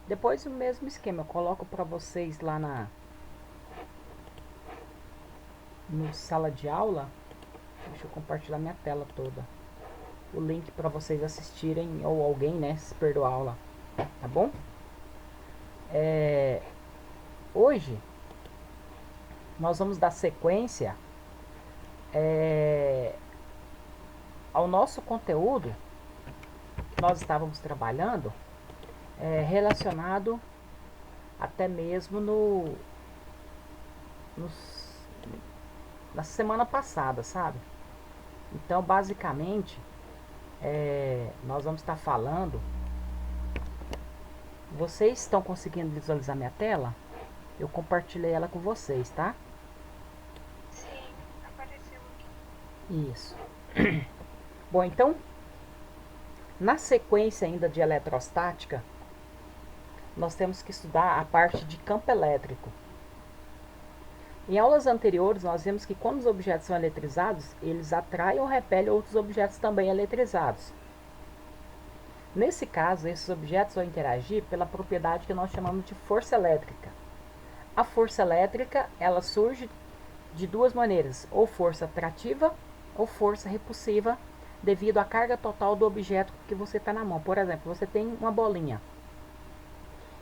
Depois o mesmo esquema, eu coloco para vocês lá no sala de aula. Deixa eu compartilhar minha tela toda. O link para vocês assistirem, ou alguém, né, se perdeu a aula, tá bom? Hoje nós vamos dar sequência ao nosso conteúdo que nós estávamos trabalhando, relacionado até mesmo nos, na semana passada, sabe? Então, basicamente, nós vamos estar falando. Vocês estão conseguindo visualizar minha tela? Eu compartilhei ela com vocês, tá? Sim, apareceu aqui. Isso. Bom, então, na sequência ainda de eletrostática, nós temos que estudar a parte de campo elétrico. Em aulas anteriores, nós vimos que quando os objetos são eletrizados, eles atraem ou repelem outros objetos também eletrizados. Nesse caso, esses objetos vão interagir pela propriedade que nós chamamos de força elétrica. A força elétrica, ela surge de duas maneiras, ou força atrativa ou força repulsiva, devido à carga total do objeto que você está na mão. Por exemplo, você tem uma bolinha.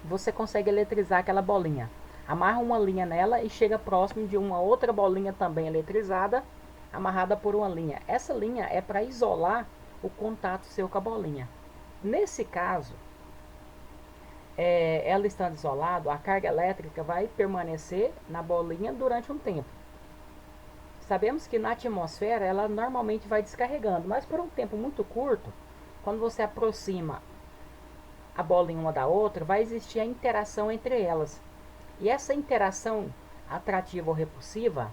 Você consegue eletrizar aquela bolinha. Amarra uma linha nela e chega próximo de uma outra bolinha também eletrizada, amarrada por uma linha. Essa linha é para isolar o contato seu com a bolinha. Nesse caso, ela estando isolada, a carga elétrica vai permanecer na bolinha durante um tempo. Sabemos que na atmosfera ela normalmente vai descarregando, mas por um tempo muito curto, quando você aproxima a bolinha uma da outra, vai existir a interação entre elas. E essa interação atrativa ou repulsiva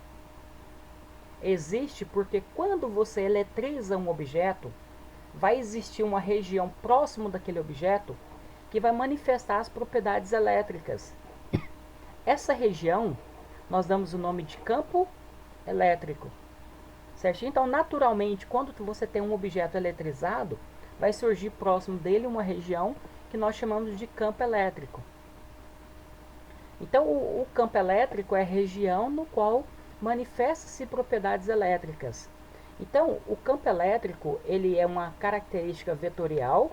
existe porque quando você eletriza um objeto, vai existir uma região próximo daquele objeto que vai manifestar as propriedades elétricas. Essa região nós damos o nome de campo elétrico. Certinho? Então, naturalmente, quando você tem um objeto eletrizado, vai surgir próximo dele uma região que nós chamamos de campo elétrico. Então, o campo elétrico é a região no qual manifestam-se propriedades elétricas. Então, o campo elétrico ele é uma característica vetorial,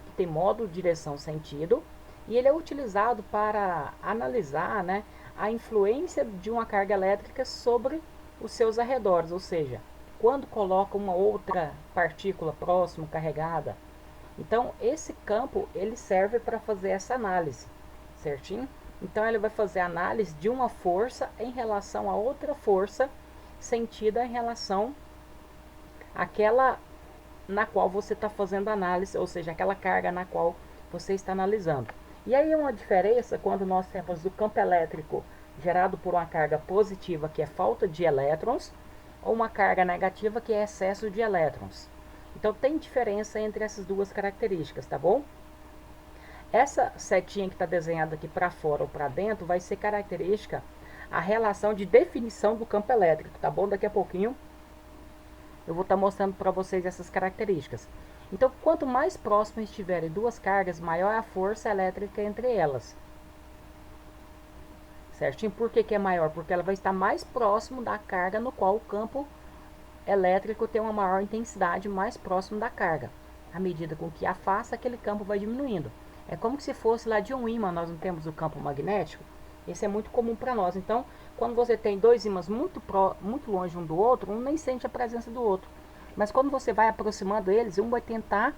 que tem modo, direção, sentido, e ele é utilizado para analisar, né, a influência de uma carga elétrica sobre os seus arredores, ou seja, quando coloca uma outra partícula próxima carregada. Então, esse campo ele serve para fazer essa análise, certinho? Então, ele vai fazer a análise de uma força em relação a outra força sentida em relação àquela na qual você está fazendo análise, ou seja, aquela carga na qual você está analisando. E aí uma diferença quando nós temos o campo elétrico gerado por uma carga positiva, que é falta de elétrons, ou uma carga negativa, que é excesso de elétrons. Então tem diferença entre essas duas características, tá bom? Essa setinha que está desenhada aqui para fora ou para dentro vai ser característica a relação de definição do campo elétrico, tá bom? Daqui a pouquinho eu vou estar mostrando para vocês essas características. Então, quanto mais próximas estiverem duas cargas, maior é a força elétrica entre elas. Certinho? Por que é maior? Porque ela vai estar mais próximo da carga no qual o campo elétrico tem uma maior intensidade mais próximo da carga. À medida com que afasta, aquele campo vai diminuindo. É como se fosse lá de um ímã, nós não temos o campo magnético. Esse é muito comum para nós. Então, quando você tem dois ímãs muito longe um do outro, um nem sente a presença do outro. Mas quando você vai aproximando eles, um vai tentar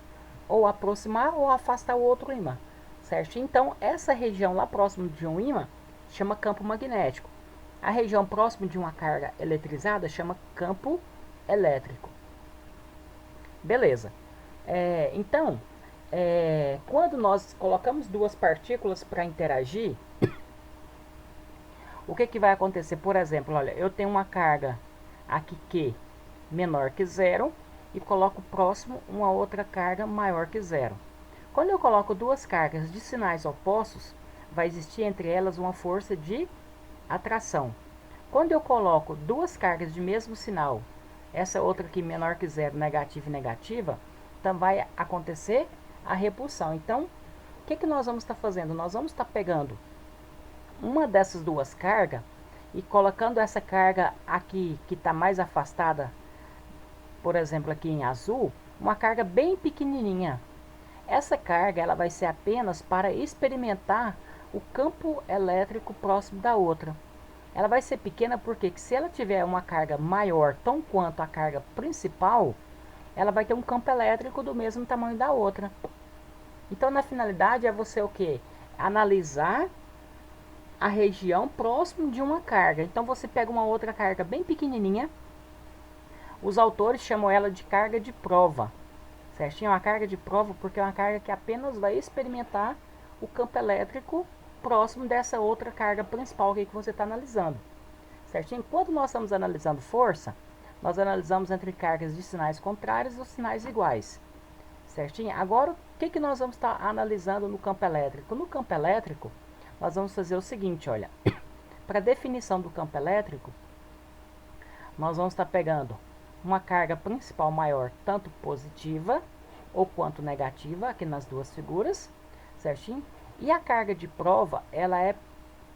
ou aproximar ou afastar o outro ímã. Certo? Então, essa região lá próximo de um ímã chama campo magnético. A região próxima de uma carga eletrizada chama campo elétrico. Beleza. Então, quando nós colocamos duas partículas para interagir, o que vai acontecer? Por exemplo, olha, eu tenho uma carga aqui Q menor que zero e coloco próximo uma outra carga maior que zero. Quando eu coloco duas cargas de sinais opostos, vai existir entre elas uma força de atração. Quando eu coloco duas cargas de mesmo sinal, essa outra aqui menor que zero, negativa e negativa, então vai acontecer a repulsão. Então, que nós vamos estar fazendo? Nós vamos estar pegando uma dessas duas cargas e colocando essa carga aqui que está mais afastada, por exemplo aqui em azul, uma carga bem pequenininha. Essa carga ela vai ser apenas para experimentar o campo elétrico próximo da outra. Ela vai ser pequena porque se ela tiver uma carga maior, tão quanto a carga principal, ela vai ter um campo elétrico do mesmo tamanho da outra. Então, na finalidade, é você o que? Analisar a região próximo de uma carga. Então, você pega uma outra carga bem pequenininha. Os autores chamam ela de carga de prova. Certinho? É uma carga de prova porque é uma carga que apenas vai experimentar o campo elétrico próximo dessa outra carga principal que você está analisando. Certinho? Quando nós estamos analisando força, nós analisamos entre cargas de sinais contrários ou sinais iguais. Certinho? Agora, o que nós vamos estar analisando no campo elétrico? No campo elétrico, nós vamos fazer o seguinte, olha. Para definição do campo elétrico, nós vamos estar pegando uma carga principal maior, tanto positiva ou quanto negativa, aqui nas duas figuras, certinho? E a carga de prova, ela é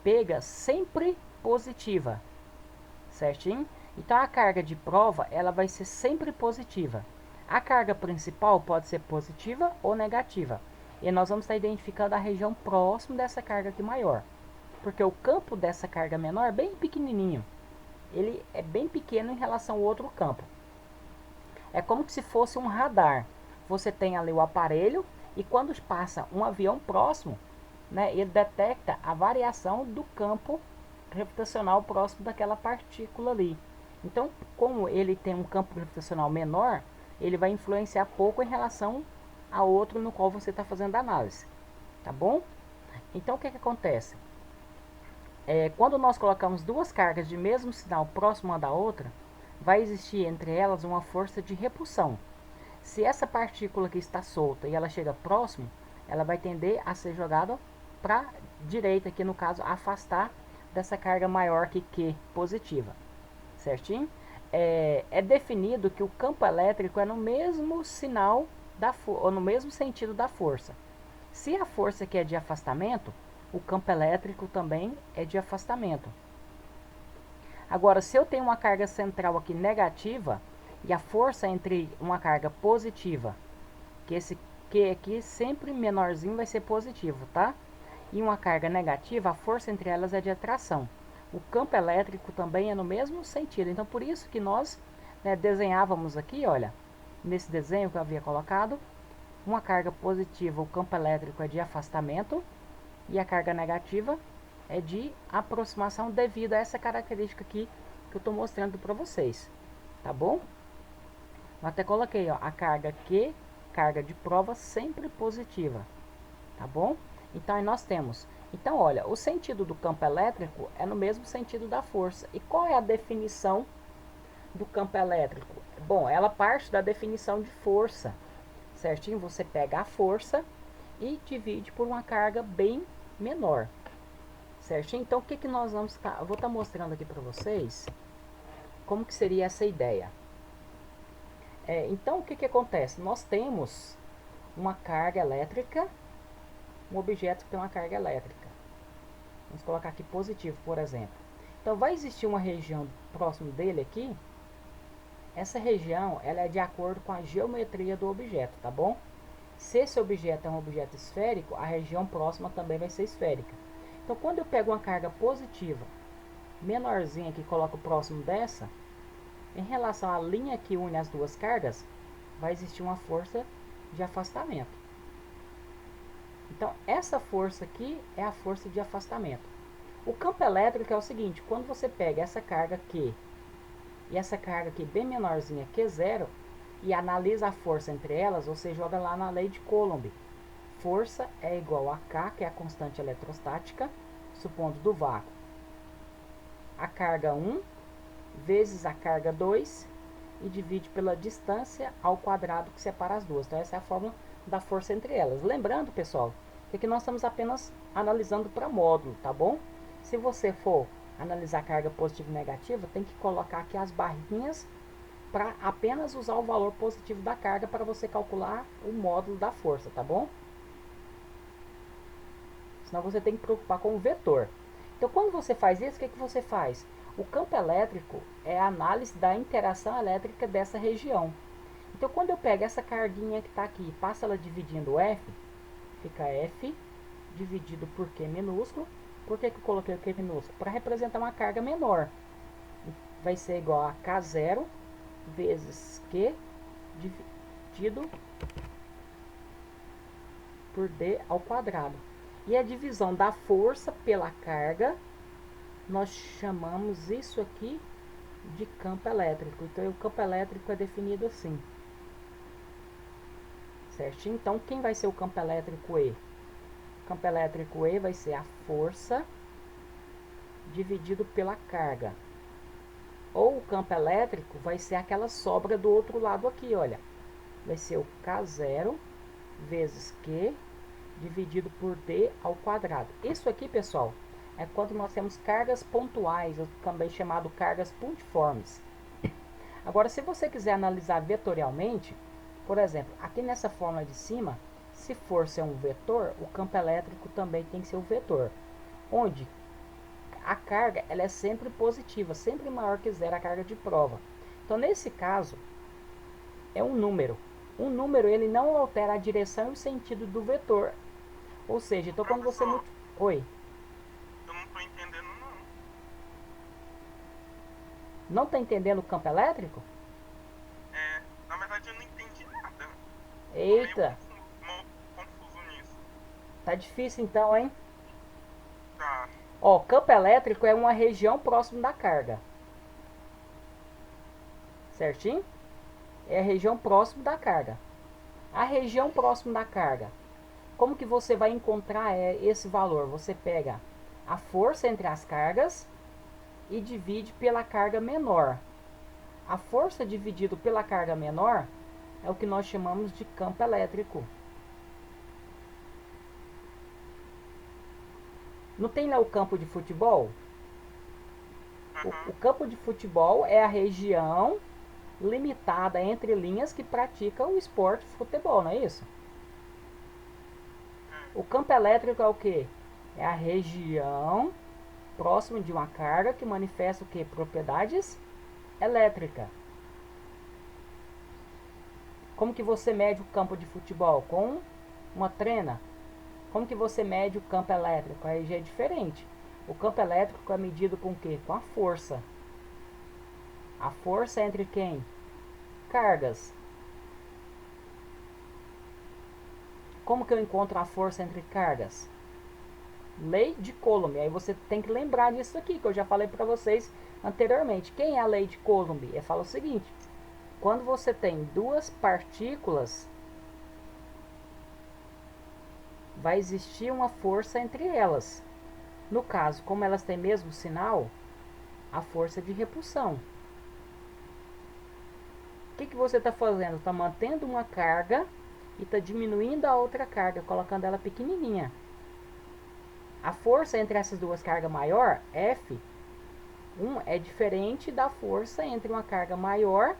pega sempre positiva, certinho? Então, a carga de prova, ela vai ser sempre positiva. A carga principal pode ser positiva ou negativa. E nós vamos estar identificando a região próxima dessa carga aqui maior. Porque o campo dessa carga menor é bem pequenininho. Ele é bem pequeno em relação ao outro campo. É como se fosse um radar. Você tem ali o aparelho e quando passa um avião próximo, né, ele detecta a variação do campo gravitacional próximo daquela partícula ali. Então, como ele tem um campo gravitacional menor, ele vai influenciar pouco em relação a outro no qual você está fazendo a análise. Tá bom? Então, o que acontece? Quando nós colocamos duas cargas de mesmo sinal próximo uma da outra, vai existir entre elas uma força de repulsão. Se essa partícula que está solta e ela chega próximo, ela vai tender a ser jogada para a direita, que no caso afastar dessa carga maior que Q positiva. Certinho? É definido que o campo elétrico é no mesmo sinal ou no mesmo sentido da força. Se a força aqui é de afastamento, o campo elétrico também é de afastamento. Agora, se eu tenho uma carga central aqui negativa e a força entre uma carga positiva, que esse Q aqui sempre menorzinho vai ser positivo, tá? E uma carga negativa, a força entre elas é de atração. O campo elétrico também é no mesmo sentido. Então, por isso que nós, né, desenhávamos aqui, olha, nesse desenho que eu havia colocado, uma carga positiva, o campo elétrico é de afastamento, e a carga negativa é de aproximação devido a essa característica aqui que eu estou mostrando para vocês. Tá bom? Eu até coloquei, ó, a carga Q, carga de prova sempre positiva. Tá bom? Então, aí nós temos. Então, olha, o sentido do campo elétrico é no mesmo sentido da força. E qual é a definição do campo elétrico? Bom, ela parte da definição de força, certinho? Você pega a força e divide por uma carga bem menor, certinho? Então, o que nós vamos estar... Eu vou estar mostrando aqui para vocês como que seria essa ideia. Então, o que acontece? Nós temos uma carga elétrica, um objeto que tem uma carga elétrica. Vamos colocar aqui positivo, por exemplo. Então, vai existir uma região próximo dele aqui. Essa região, ela é de acordo com a geometria do objeto, tá bom? Se esse objeto é um objeto esférico, a região próxima também vai ser esférica. Então, quando eu pego uma carga positiva, menorzinha aqui, coloco próximo dessa, em relação à linha que une as duas cargas, vai existir uma força de afastamento. Então, essa força aqui é a força de afastamento. O campo elétrico é o seguinte, quando você pega essa carga Q e essa carga aqui bem menorzinha, Q0, e analisa a força entre elas, você joga lá na lei de Coulomb. Força é igual a K, que é a constante eletrostática, supondo do vácuo. A carga 1 vezes a carga 2 e divide pela distância ao quadrado que separa as duas. Então, essa é a fórmula da força entre elas. Lembrando, pessoal, que aqui nós estamos apenas analisando para módulo, tá bom? Se você for analisar carga positiva e negativa, tem que colocar aqui as barrinhas para apenas usar o valor positivo da carga para você calcular o módulo da força, tá bom? Senão você tem que preocupar com o vetor. Então, quando você faz isso, o que, que você faz? O campo elétrico é a análise da interação elétrica dessa região. Então, quando eu pego essa carguinha que está aqui e passo ela dividindo F, fica F dividido por Q minúsculo. Por que, que eu coloquei o Q minúsculo? Para representar uma carga menor. Vai ser igual a K0 vezes Q dividido por D ao quadrado. E a divisão da força pela carga, nós chamamos isso aqui de campo elétrico. Então, o campo elétrico é definido assim. Certinho? Então, quem vai ser o campo elétrico E? O campo elétrico E vai ser a força dividido pela carga. Ou o campo elétrico vai ser aquela sobra do outro lado aqui, olha. Vai ser o K0 vezes Q dividido por D ao quadrado. Isso aqui, pessoal, é quando nós temos cargas pontuais, também chamado cargas pontiformes. Agora, se você quiser analisar vetorialmente, por exemplo, aqui nessa fórmula de cima, se força é um vetor, o campo elétrico também tem que ser um vetor. Onde a carga ela é sempre positiva, sempre maior que zero a carga de prova. Então, nesse caso, é um número. Um número ele não altera a direção e o sentido do vetor. Ou seja, então quando você... Oi. Eu não tô entendendo, não. Não tá entendendo o campo elétrico? Na verdade eu não entendi nada. Eita. Tô meio confuso nisso. Tá difícil então, hein? Tá. Ó, campo elétrico é uma região próxima da carga. Certinho? É a região próxima da carga. A região próxima da carga. Como que você vai encontrar esse valor? Você pega a força entre as cargas e divide pela carga menor. A força dividido pela carga menor é o que nós chamamos de campo elétrico. Não tem lá o campo de futebol? O campo de futebol é a região limitada entre linhas que pratica o esporte futebol, não é isso? O campo elétrico é o que? É a região próxima de uma carga que manifesta o que? Propriedades elétricas. Como que você mede o campo de futebol? Com uma trena. Como que você mede o campo elétrico? Aí já é diferente. O campo elétrico é medido com o quê? Com a força. A força é entre quem? Cargas. Como que eu encontro a força entre cargas? Lei de Coulomb. Aí você tem que lembrar disso aqui, que eu já falei para vocês anteriormente. Quem é a lei de Coulomb? Ele fala o seguinte: quando você tem duas partículas, vai existir uma força entre elas. No caso, como elas têm mesmo sinal, a força de repulsão. O que você está fazendo? Está mantendo uma carga e está diminuindo a outra carga, colocando ela pequenininha. A força entre essas duas cargas maior, F, é diferente da força entre uma carga maior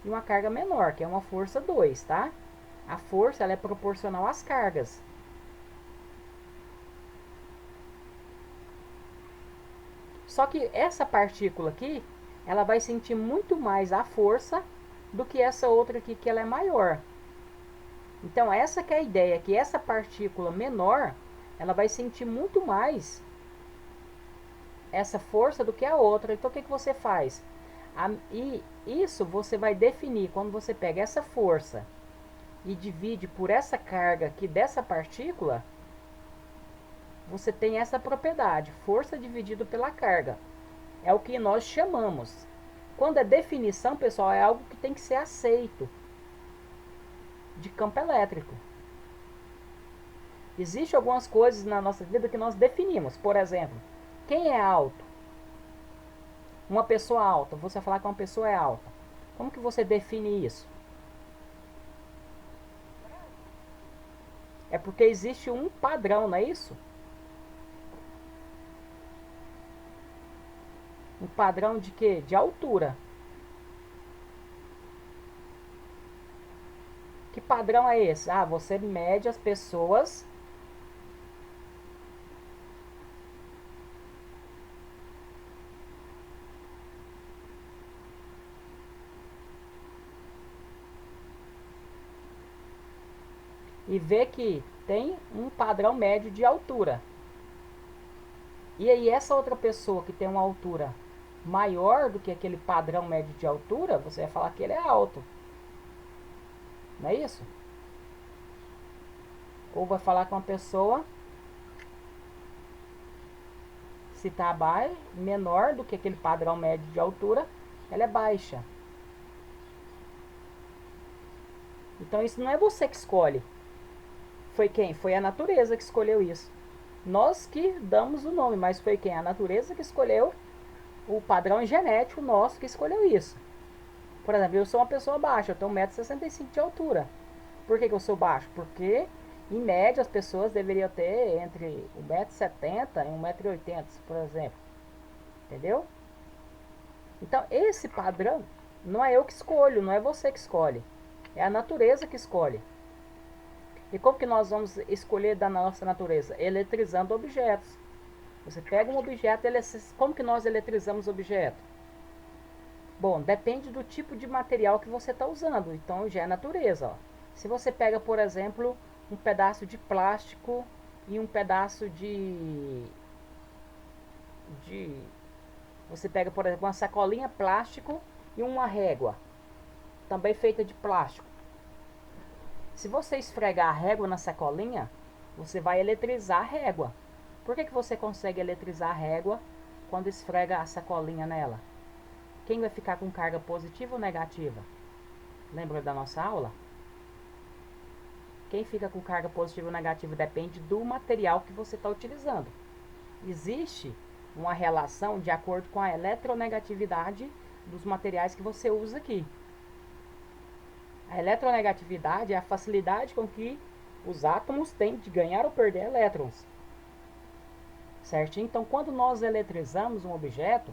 e uma carga menor, que é uma força 2, tá? A força ela é proporcional às cargas. Só que essa partícula aqui, ela vai sentir muito mais a força do que essa outra aqui, que ela é maior. Então, essa que é a ideia, que essa partícula menor, ela vai sentir muito mais essa força do que a outra. Então, o que você faz? E isso você vai definir quando você pega essa força e divide por essa carga aqui dessa partícula, você tem essa propriedade, força dividido pela carga. É o que nós chamamos. Quando é definição, pessoal, é algo que tem que ser aceito de campo elétrico. Existem algumas coisas na nossa vida que nós definimos. Por exemplo, quem é alto? Uma pessoa alta. Você falar que uma pessoa é alta. Como que você define isso? É porque existe um padrão, não é isso? Um padrão de quê? De altura. Que padrão é esse? Ah, você mede as pessoas e vê que tem um padrão médio de altura. E aí essa outra pessoa que tem uma altura maior do que aquele padrão médio de altura, você vai falar que ele é alto. Não é isso? Ou vai falar com uma pessoa, se está menor do que aquele padrão médio de altura, ela é baixa. Então isso não é você que escolhe. Foi quem? Foi a natureza que escolheu isso. Nós que damos o nome, mas foi quem? A natureza que escolheu o padrão genético nosso que escolheu isso. Por exemplo, eu sou uma pessoa baixa, eu tenho 1,65 m de altura. Por que eu sou baixo? Porque, em média, as pessoas deveriam ter entre 1,70 m e 1,80 m, por exemplo. Entendeu? Então, esse padrão não é eu que escolho, não é você que escolhe. É a natureza que escolhe. E como que nós vamos escolher da nossa natureza? Eletrizando objetos. Você pega um objeto, como que nós eletrizamos o objeto? Bom, depende do tipo de material que você está usando. Então já é natureza. Ó. Se você pega, por exemplo, um pedaço de plástico e um pedaço Você pega, por exemplo, uma sacolinha plástico e uma régua, também feita de plástico. Se você esfregar a régua na sacolinha, você vai eletrizar a régua. Por que você consegue eletrizar a régua quando esfrega a sacolinha nela? Quem vai ficar com carga positiva ou negativa? Lembra da nossa aula? Quem fica com carga positiva ou negativa depende do material que você está utilizando. Existe uma relação de acordo com a eletronegatividade dos materiais que você usa aqui. A eletronegatividade é a facilidade com que os átomos têm de ganhar ou perder elétrons. Certo? Então, quando nós eletrizamos um objeto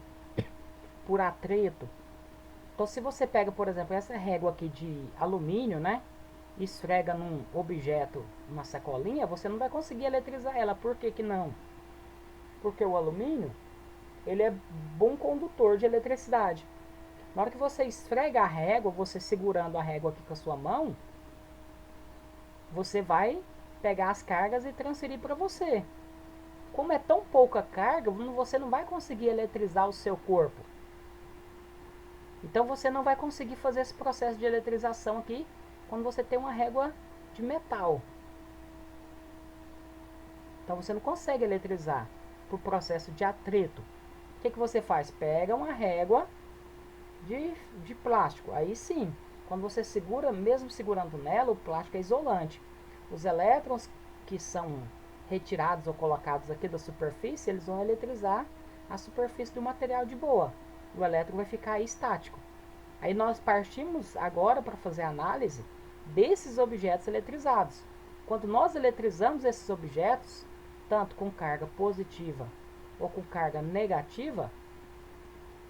por atrito, então se você pega, por exemplo, essa régua aqui de alumínio, né, e esfrega num objeto, uma sacolinha, você não vai conseguir eletrizar ela. Por que que não? Porque o alumínio, ele é bom condutor de eletricidade. Na hora que você esfrega a régua, você segurando a régua aqui com a sua mão, você vai pegar as cargas e transferir para você. Como é tão pouca carga, você não vai conseguir eletrizar o seu corpo. Então você não vai conseguir fazer esse processo de eletrização aqui quando você tem uma régua de metal. Então você não consegue eletrizar por processo de atrito. O que você faz? Pega uma régua de plástico. Aí sim, quando você segura, mesmo segurando nela, o plástico é isolante. Os elétrons que são retirados ou colocados aqui da superfície, eles vão eletrizar a superfície do material de boa. O elétron vai ficar aí estático. Aí nós partimos agora para fazer a análise desses objetos eletrizados. Quando nós eletrizamos esses objetos, tanto com carga positiva ou com carga negativa,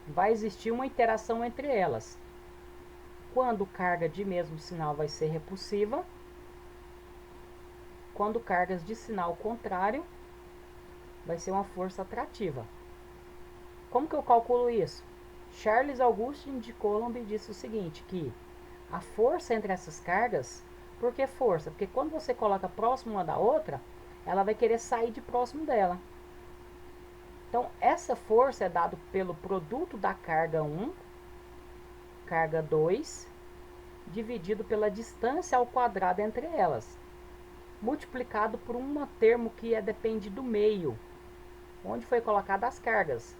vai existir uma interação entre elas. Quando carga de mesmo sinal vai ser repulsiva, quando cargas de sinal contrário vai ser uma força atrativa. Como que eu calculo isso? Charles Augustin de Coulomb disse o seguinte, que a força entre essas cargas, por que força? Porque quando você coloca próximo uma da outra, ela vai querer sair de próximo dela. Então, essa força é dada pelo produto da carga 1, carga 2, dividido pela distância ao quadrado entre elas, multiplicado por um termo que depende do meio, onde foi colocada as cargas.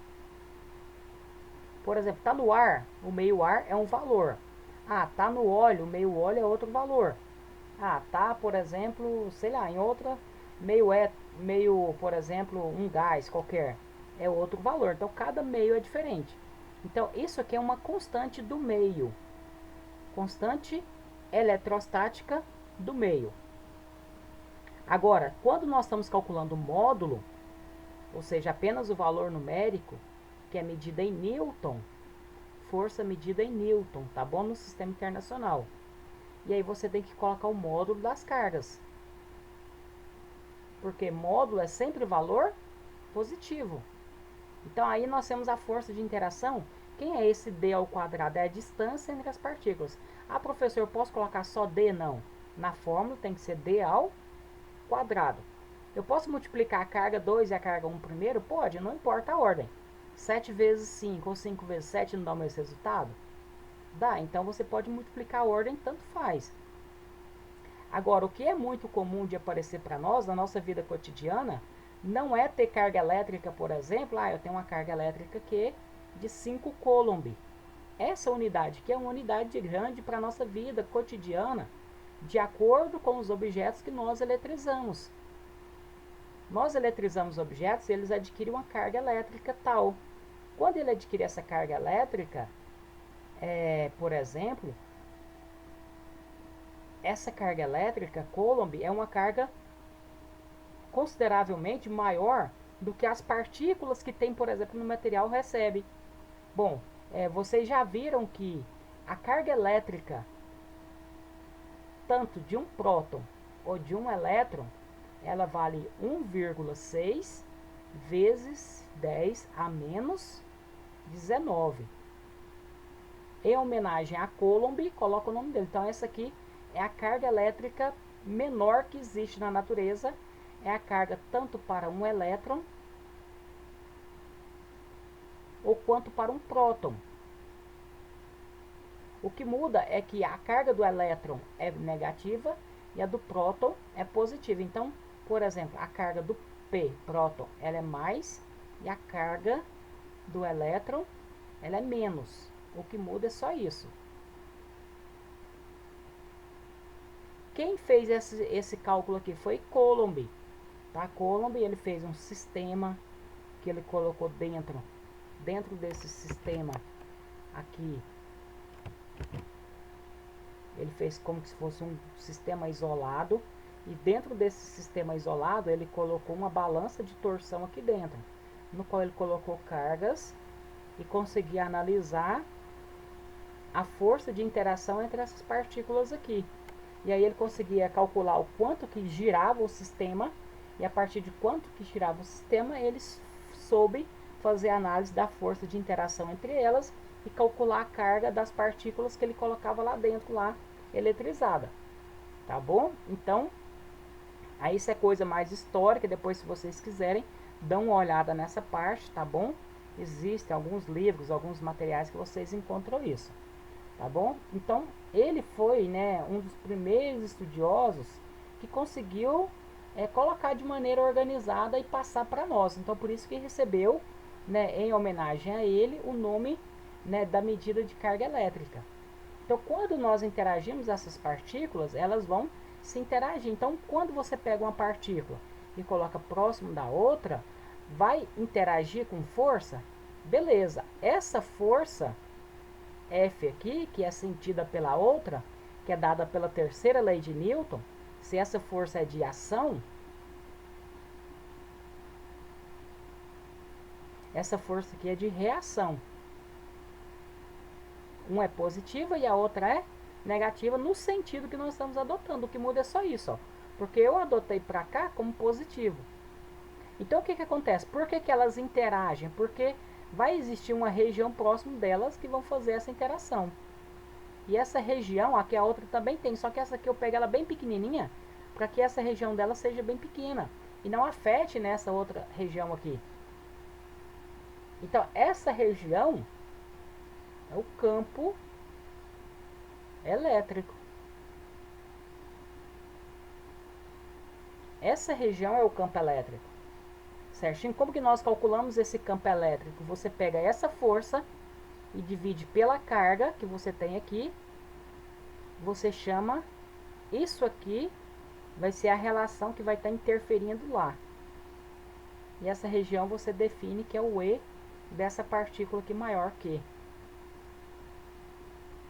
Por exemplo, está no ar, o meio ar é um valor. Ah, está no óleo, o meio óleo é outro valor. Ah, tá, por exemplo, sei lá, em outra, meio, por exemplo, um gás qualquer, é outro valor. Então, cada meio é diferente. Então, isso aqui é uma constante do meio. Constante eletrostática do meio. Agora, quando nós estamos calculando o módulo, ou seja, apenas o valor numérico, que é medida em Newton, força medida em Newton, tá bom? No sistema internacional. E aí você tem que colocar o módulo das cargas. Porque módulo é sempre valor positivo. Então aí nós temos a força de interação. Quem é esse d ao quadrado? É a distância entre as partículas. Ah, professor, eu posso colocar só d? Não. Na fórmula tem que ser D ao quadrado. Eu posso multiplicar a carga 2 e a carga 1 primeiro? Pode, não importa a ordem. 7 vezes 5 ou 5 vezes 7 não dá o mesmo resultado? Dá, então você pode multiplicar a ordem, tanto faz. Agora, o que é muito comum de aparecer para nós, na nossa vida cotidiana, não é ter carga elétrica, por exemplo, eu tenho uma carga elétrica que é de 5 coulomb. Essa unidade, que é uma unidade grande para a nossa vida cotidiana, de acordo com os objetos que nós eletrizamos. Nós eletrizamos objetos e eles adquirem uma carga elétrica tal. Quando ele adquire essa carga elétrica, por exemplo, essa carga elétrica, coulomb, é uma carga consideravelmente maior do que as partículas que tem, por exemplo, no material recebe. Bom, vocês já viram que a carga elétrica, tanto de um próton ou de um elétron, ela vale 1,6 vezes 10 a menos 19. Em homenagem a Coulomb, coloca o nome dele. Então, essa aqui é a carga elétrica menor que existe na natureza. É a carga tanto para um elétron ou quanto para um próton. O que muda é que a carga do elétron é negativa e a do próton é positiva. Então, por exemplo, a carga do P, próton, ela é mais e a carga do elétron ela é menos. O que muda é só isso. Quem fez esse cálculo aqui foi Coulomb. Tá? Coulomb, ele fez um sistema que ele colocou dentro desse sistema aqui. Ele fez como se fosse um sistema isolado. E dentro desse sistema isolado, ele colocou uma balança de torção aqui dentro, no qual ele colocou cargas e conseguia analisar a força de interação entre essas partículas aqui. E aí ele conseguia calcular o quanto que girava o sistema, e a partir de quanto que girava o sistema, ele soube fazer a análise da força de interação entre elas e calcular a carga das partículas que ele colocava lá dentro, lá eletrizada. Tá bom? Então, aí isso é coisa mais histórica, depois se vocês quiserem, dão uma olhada nessa parte, tá bom? Existem alguns livros, alguns materiais que vocês encontram isso, tá bom? Então, ele foi, um dos primeiros estudiosos que conseguiu colocar de maneira organizada e passar para nós. Então, por isso que recebeu, em homenagem a ele, o nome da medida de carga elétrica. Então, quando nós interagimos essas partículas, elas vão se interagir. Então, quando você pega uma partícula e coloca próximo da outra, vai interagir com força? Beleza. Essa força F aqui, que é sentida pela outra, que é dada pela terceira lei de Newton, se essa força é de ação, essa força aqui é de reação. Uma é positiva e a outra é negativa no sentido que nós estamos adotando. O que muda é só isso, ó. Porque eu adotei para cá como positivo. Então, o que acontece? Por que elas interagem? Porque vai existir uma região próximo delas que vão fazer essa interação. E essa região, aqui a outra também tem, só que essa aqui eu pego ela bem pequenininha, para que essa região dela seja bem pequena e não afete nessa outra região aqui. Então, essa região é o campo elétrico. Essa região é o campo elétrico. Certinho? Como que nós calculamos esse campo elétrico? Você pega essa força e divide pela carga que você tem aqui. Você chama isso aqui, vai ser a relação que vai estar interferindo lá. E essa região você define que é o E dessa partícula aqui maior que.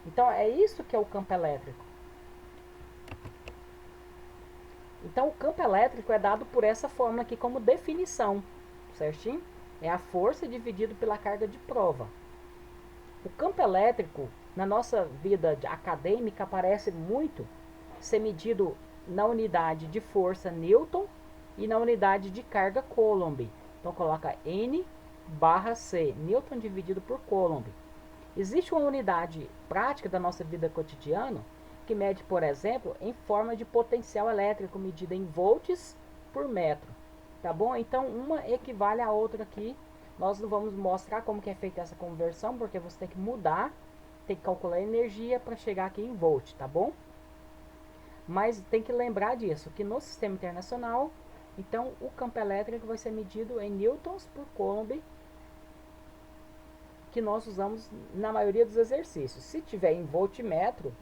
Então, é isso que é o campo elétrico. Então, o campo elétrico é dado por essa fórmula aqui como definição, certinho? É a força dividido pela carga de prova. O campo elétrico, na nossa vida acadêmica, parece muito ser medido na unidade de força Newton e na unidade de carga Coulomb. Então, coloca N/C, Newton dividido por Coulomb. Existe uma unidade prática da nossa vida cotidiana que mede, por exemplo, em forma de potencial elétrico, medida em volts por metro. Tá bom? Então, uma equivale à outra aqui. Nós não vamos mostrar como que é feita essa conversão, porque você tem que mudar, tem que calcular a energia para chegar aqui em volt, tá bom? Mas tem que lembrar disso, que no sistema internacional, então o campo elétrico vai ser medido em newtons por coulomb, que nós usamos na maioria dos exercícios. Se tiver em voltmetro,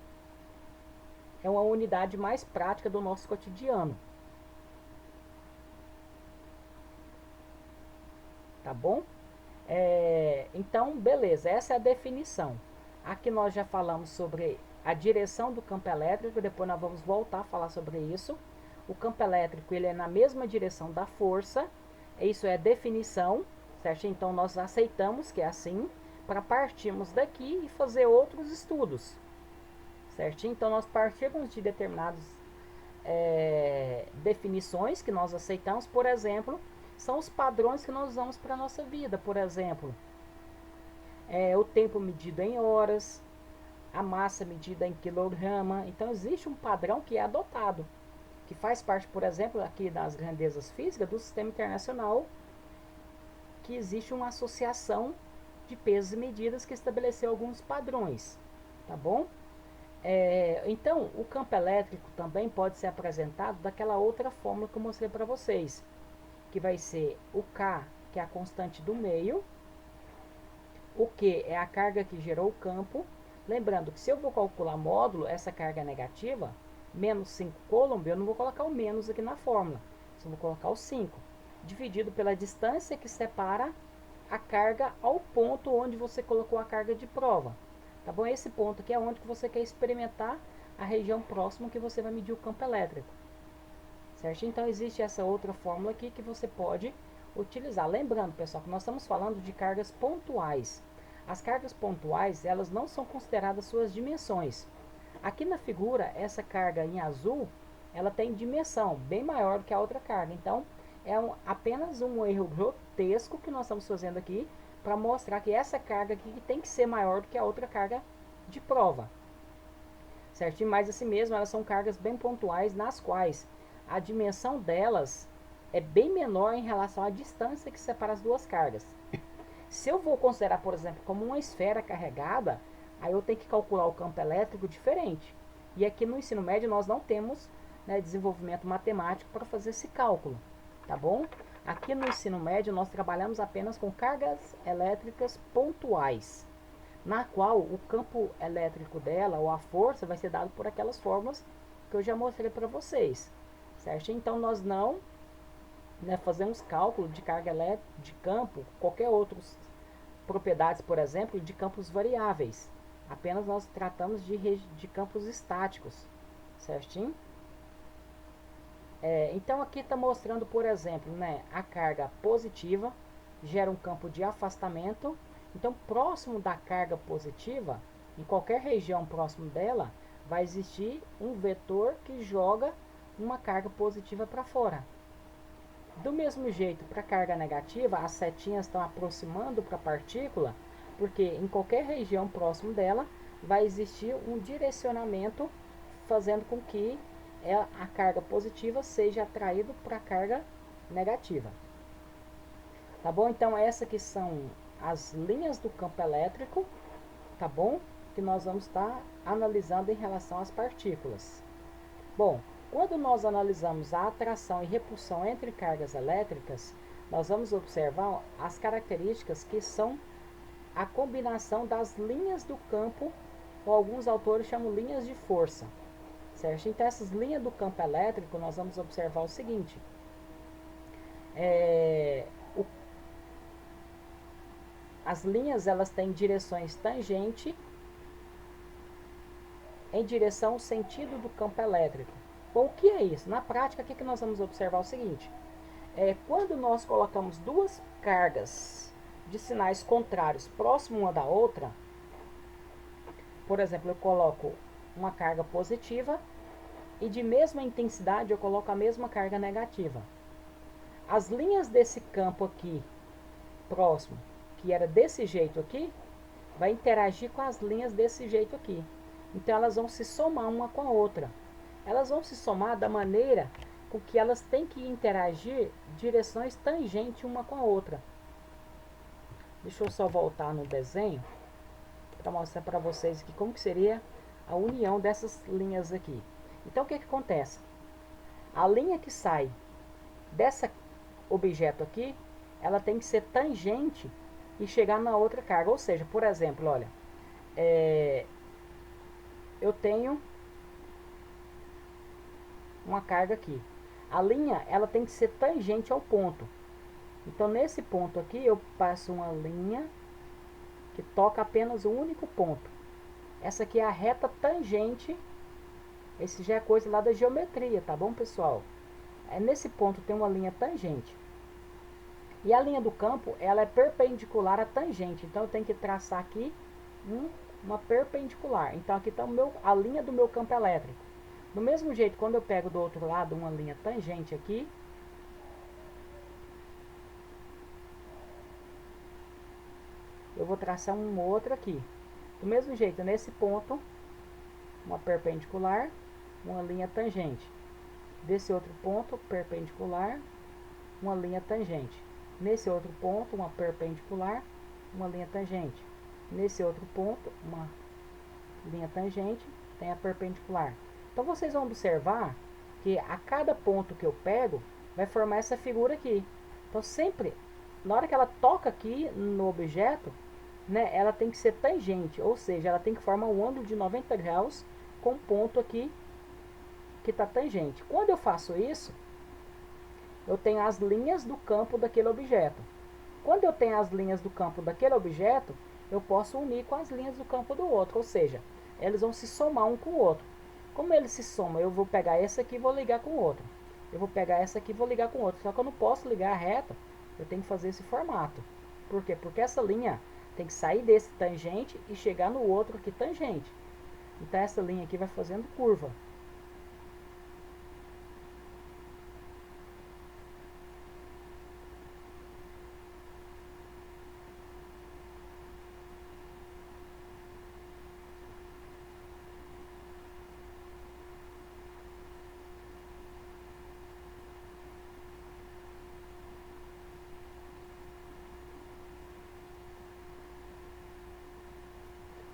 é uma unidade mais prática do nosso cotidiano. Tá bom? Então, beleza, essa é a definição. Aqui nós já falamos sobre a direção do campo elétrico, depois nós vamos voltar a falar sobre isso. O campo elétrico ele é na mesma direção da força, isso é definição, certo? Então nós aceitamos que é assim, para partirmos daqui e fazer outros estudos, certo? Então nós partimos de determinadas definições que nós aceitamos, por exemplo, são os padrões que nós usamos para a nossa vida, por exemplo, o tempo medido em horas, a massa medida em quilograma. Então existe um padrão que é adotado, que faz parte, por exemplo, aqui das grandezas físicas do sistema internacional, que existe uma associação de pesos e medidas que estabeleceu alguns padrões, tá bom? Então, o campo elétrico também pode ser apresentado daquela outra fórmula que eu mostrei para vocês, que vai ser o K, que é a constante do meio, o Q é a carga que gerou o campo. Lembrando que se eu vou calcular módulo, essa carga é negativa, menos 5 coulomb, eu não vou colocar o menos aqui na fórmula, só vou colocar o 5, dividido pela distância que separa a carga ao ponto onde você colocou a carga de prova. Tá bom? Esse ponto aqui é onde que você quer experimentar a região próxima que você vai medir o campo elétrico. Certo? Então existe essa outra fórmula aqui que você pode utilizar. Lembrando, pessoal, que nós estamos falando de cargas pontuais. As cargas pontuais, elas não são consideradas suas dimensões. Aqui na figura, essa carga em azul, ela tem dimensão bem maior do que a outra carga. Então, é apenas um erro grotesco que nós estamos fazendo aqui para mostrar que essa carga aqui tem que ser maior do que a outra carga de prova. Certo? Mas assim mesmo, elas são cargas bem pontuais, nas quais a dimensão delas é bem menor em relação à distância que separa as duas cargas. Se eu vou considerar, por exemplo, como uma esfera carregada, aí eu tenho que calcular o campo elétrico diferente. E aqui no ensino médio nós não temos, né, desenvolvimento matemático para fazer esse cálculo, tá bom? Aqui no ensino médio nós trabalhamos apenas com cargas elétricas pontuais, na qual o campo elétrico dela, ou a força, vai ser dado por aquelas fórmulas que eu já mostrei para vocês, certo? Então nós não, né, fazemos cálculo de carga elétrica, de campo, qualquer outras propriedades, por exemplo, de campos variáveis. Apenas nós tratamos de campos estáticos, certinho? Então aqui está mostrando, por exemplo, né, a carga positiva gera um campo de afastamento. Então, próximo da carga positiva, em qualquer região próximo dela, vai existir um vetor que joga uma carga positiva para fora. Do mesmo jeito, para a carga negativa, as setinhas estão aproximando para a partícula, porque em qualquer região próximo dela vai existir um direcionamento fazendo com que a carga positiva seja atraída para a carga negativa. Tá bom? Então, essas que são as linhas do campo elétrico, tá bom? Que nós vamos estar analisando em relação às partículas. Bom, quando nós analisamos a atração e repulsão entre cargas elétricas, nós vamos observar as características que são a combinação das linhas do campo, ou alguns autores chamam linhas de força, certo? Então, essas linhas do campo elétrico, nós vamos observar o seguinte: as linhas elas têm direções tangente em direção ao sentido do campo elétrico. Bom, o que é isso? Na prática, aqui que nós vamos observar o seguinte: quando nós colocamos duas cargas de sinais contrários próximo uma da outra, por exemplo, eu coloco uma carga positiva e de mesma intensidade eu coloco a mesma carga negativa. As linhas desse campo aqui próximo, que era desse jeito aqui, vai interagir com as linhas desse jeito aqui. Então elas vão se somar uma com a outra. Elas vão se somar da maneira com que elas têm que interagir direções tangentes uma com a outra. Deixa eu só voltar no desenho para mostrar para vocês aqui como que seria a união dessas linhas aqui. Então o que acontece? A linha que sai desse objeto aqui, ela tem que ser tangente e chegar na outra carga. Ou seja, por exemplo, olha, eu tenho uma carga aqui. A linha, ela tem que ser tangente ao ponto. Então, nesse ponto aqui, eu passo uma linha que toca apenas um único ponto. Essa aqui é a reta tangente. Esse já é coisa lá da geometria, tá bom, pessoal? Nesse ponto tem uma linha tangente. E a linha do campo, ela é perpendicular à tangente. Então, eu tenho que traçar aqui uma perpendicular. Então, aqui está a linha do meu campo elétrico. Do mesmo jeito, quando eu pego do outro lado uma linha tangente aqui, eu vou traçar um outro aqui. Do mesmo jeito, nesse ponto, uma perpendicular, uma linha tangente. Desse outro ponto, perpendicular, uma linha tangente. Nesse outro ponto, uma perpendicular, uma linha tangente. Nesse outro ponto, uma linha tangente, tem a perpendicular. Então, vocês vão observar que a cada ponto que eu pego, vai formar essa figura aqui. Então, sempre, na hora que ela toca aqui no objeto, né, ela tem que ser tangente, ou seja, ela tem que formar um ângulo de 90 graus com um ponto aqui que está tangente. Quando eu faço isso, eu tenho as linhas do campo daquele objeto. Quando eu tenho as linhas do campo daquele objeto, eu posso unir com as linhas do campo do outro, ou seja, eles vão se somar um com o outro. Como eles se somam, eu vou pegar essa aqui e vou ligar com o outro. Eu vou pegar essa aqui e vou ligar com o outro. Só que eu não posso ligar a reta, eu tenho que fazer esse formato. Por quê? Porque essa linha tem que sair desse tangente e chegar no outro aqui tangente. Então essa linha aqui vai fazendo curva.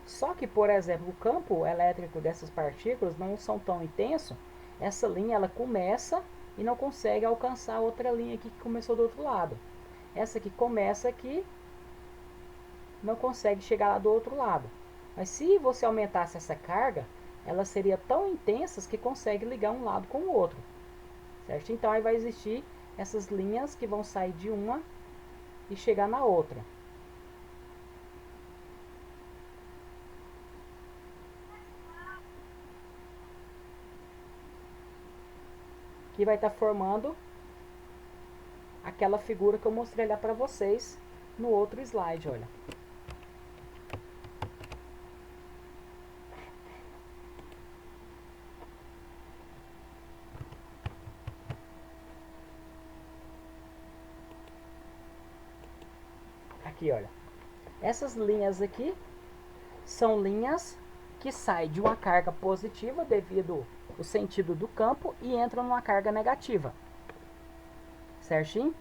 Só que, por exemplo, o campo elétrico dessas partículas não são tão intenso. Essa linha ela começa e não consegue alcançar a outra linha aqui que começou do outro lado. Essa aqui começa aqui, não consegue chegar lá do outro lado. Mas se você aumentasse essa carga, ela seria tão intensas que consegue ligar um lado com o outro. Certo? Então aí vai existir essas linhas que vão sair de uma e chegar na outra. Que vai estar formando aquela figura que eu mostrei lá para vocês no outro slide, olha. Aqui, olha. Essas linhas aqui são linhas que saem de uma carga positiva devido ao sentido do campo e entram numa carga negativa. Certinho?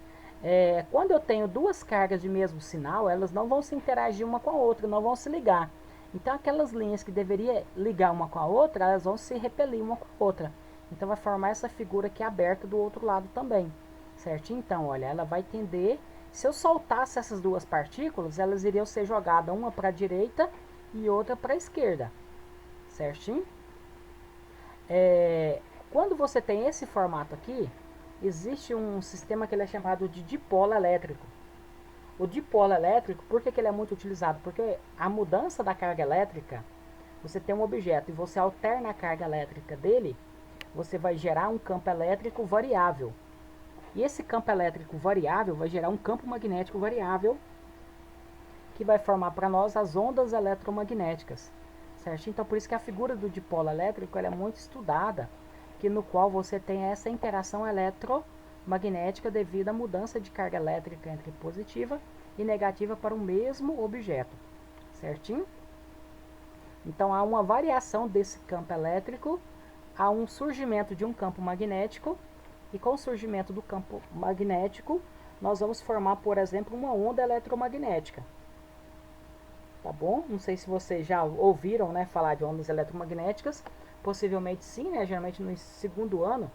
Quando eu tenho duas cargas de mesmo sinal, elas não vão se interagir uma com a outra, não vão se ligar. Então aquelas linhas que deveriam ligar uma com a outra, elas vão se repelir uma com a outra. Então vai formar essa figura aqui aberta do outro lado também. Certinho? Então, olha, ela vai tender. Se eu soltasse essas duas partículas, elas iriam ser jogadas uma para a direita e outra para a esquerda. Certinho? Quando você tem esse formato aqui, existe um sistema que ele é chamado de dipolo elétrico. O dipolo elétrico, por que ele é muito utilizado? Porque a mudança da carga elétrica, você tem um objeto e você alterna a carga elétrica dele, você vai gerar um campo elétrico variável. E esse campo elétrico variável vai gerar um campo magnético variável, que vai formar para nós as ondas eletromagnéticas. Certo? Então, por isso que a figura do dipolo elétrico ela é muito estudada, que no qual você tem essa interação eletromagnética devido à mudança de carga elétrica entre positiva e negativa para o mesmo objeto. Certinho? Então há uma variação desse campo elétrico, há um surgimento de um campo magnético, e com o surgimento do campo magnético, nós vamos formar, por exemplo, uma onda eletromagnética. Tá bom? Não sei se vocês já ouviram, né, falar de ondas eletromagnéticas. Possivelmente sim, né? Geralmente no segundo ano,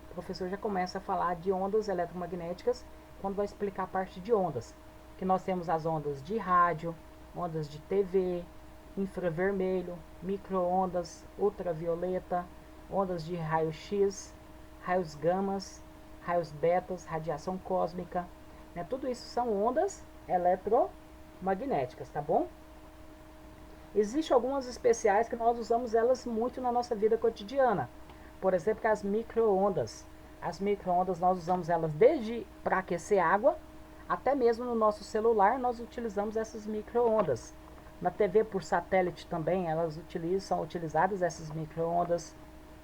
o professor já começa a falar de ondas eletromagnéticas quando vai explicar a parte de ondas. Que nós temos as ondas de rádio, ondas de TV, infravermelho, micro-ondas, ultravioleta, ondas de raio-x, raios gamas, raios betas, radiação cósmica. Né? Tudo isso são ondas eletromagnéticas, tá bom? Existem algumas especiais que nós usamos elas muito na nossa vida cotidiana. Por exemplo, as micro-ondas. As micro-ondas nós usamos elas desde para aquecer água, até mesmo no nosso celular nós utilizamos essas micro-ondas. Na TV por satélite também são utilizadas essas micro-ondas.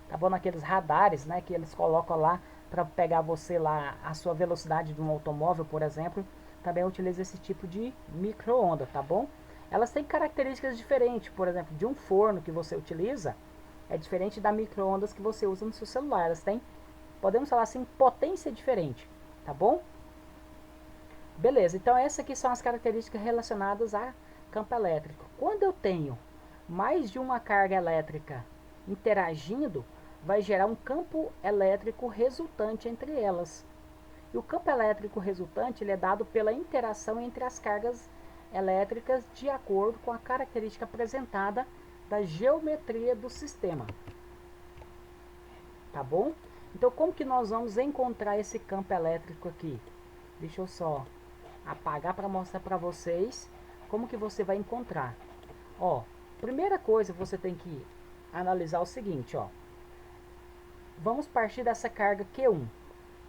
Tá bom? Naqueles radares, né, que eles colocam lá para pegar você lá a sua velocidade de um automóvel, por exemplo, também utiliza esse tipo de micro-onda, tá bom? Elas têm características diferentes, por exemplo, de um forno que você utiliza é diferente da micro-ondas que você usa no seu celular. Elas têm, podemos falar assim, potência diferente, tá bom? Beleza, então essas aqui são as características relacionadas a campo elétrico. Quando eu tenho mais de uma carga elétrica interagindo, vai gerar um campo elétrico resultante entre elas. E o campo elétrico resultante ele é dado pela interação entre as cargas elétricas de acordo com a característica apresentada da geometria do sistema. Tá bom? Então, como que nós vamos encontrar esse campo elétrico aqui? Deixa eu só apagar para mostrar para vocês como que você vai encontrar. Ó, primeira coisa você tem que analisar o seguinte, ó. Vamos partir dessa carga Q1.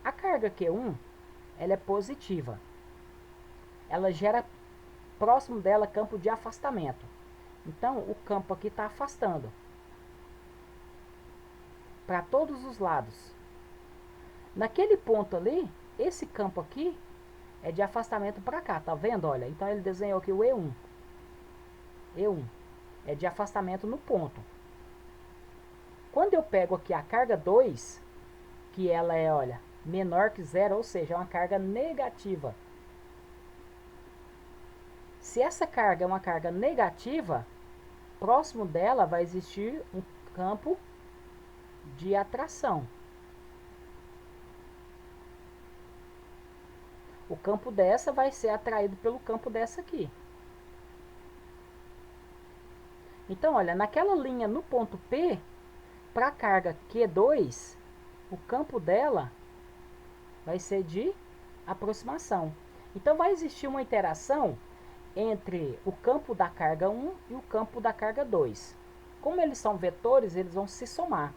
A carga Q1, ela é positiva. Ela gera próximo dela campo de afastamento. Então, o campo aqui está afastando para todos os lados. Naquele ponto ali, esse campo aqui é de afastamento para cá, tá vendo? Olha, então ele desenhou aqui o E1. E1 é de afastamento no ponto. Quando eu pego aqui a carga 2, que ela é, olha, menor que zero, ou seja, é uma carga negativa. Se essa carga é uma carga negativa, próximo dela vai existir um campo de atração. O campo dessa vai ser atraído pelo campo dessa aqui. Então, olha, naquela linha no ponto P, para a carga Q2, o campo dela vai ser de aproximação. Então, vai existir uma interação entre o campo da carga 1 e o campo da carga 2. Como eles são vetores, eles vão se somar.